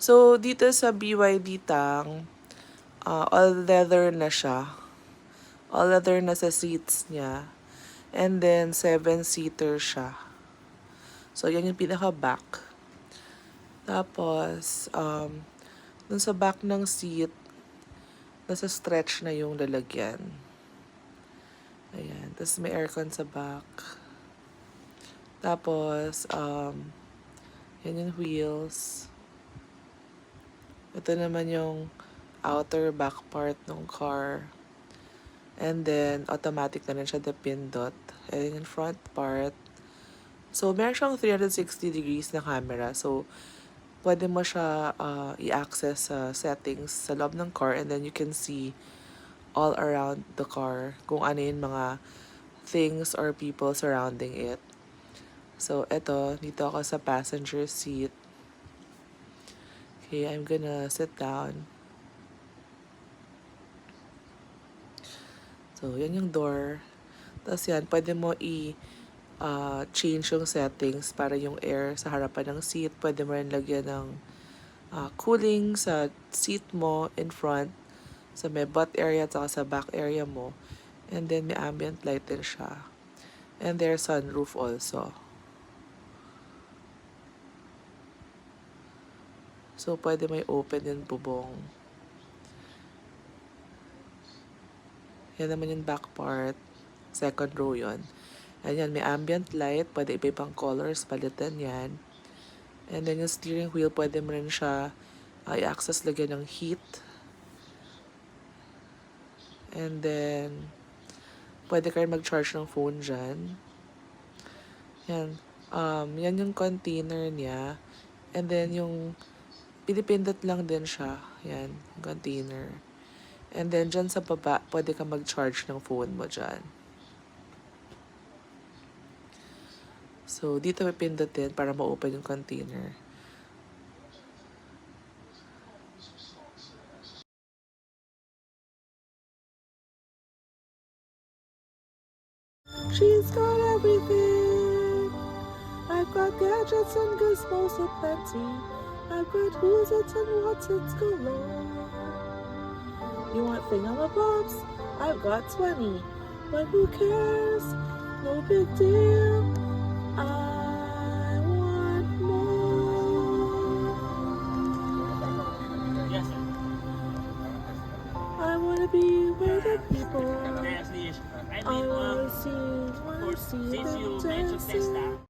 So, dito sa BYD Tang, all leather na siya. All leather na sa seats niya. And then, 7-seater siya. So, yan yung pinaka-back. Tapos, dun sa back ng seat, nasa stretch na yung lalagyan. Ayan. Tapos, may aircon sa back. Tapos, yan yung wheels. Ito naman yung outer back part ng car. And then, automatic na rin siya the pindot. And yung front part. So, meron siyang 360 degrees na camera. So, pwede mo siya i-access sa settings sa loob ng car. And then, you can see all around the car kung ano yung mga things or people surrounding it. So, eto, dito ako sa passenger seat. Okay, I'm gonna sit down. So, yan yung door. Tapos yan, pwede mo change yung settings para yung air sa harapan ng seat. Pwede mo rin lagyan ng cooling sa seat mo in front, sa may butt area at sa back area mo. And then may ambient light din siya. And there's sunroof also. So, pwede may open yung bubong. Yan naman yung back part. Second row yon. Ayan, may ambient light. Pwede iba-ibang colors. Palitan yan. And then yung steering wheel, pwede mo rin siya i-access lagyan ng heat. And then, pwede ka rin mag-charge ng phone dyan. Yan. Yan yung container niya. And then yung pinipindot lang din siya. Yan, container. And then, dyan sa baba, pwede ka mag-charge ng phone mo dyan. So, dito may pindot din para ma-open yung container. She's got everything. I've got gadgets and gizmos aplenty. I've got who's it and what's it's galore. You want thingamabobs? I've got 20. But who cares? No big deal.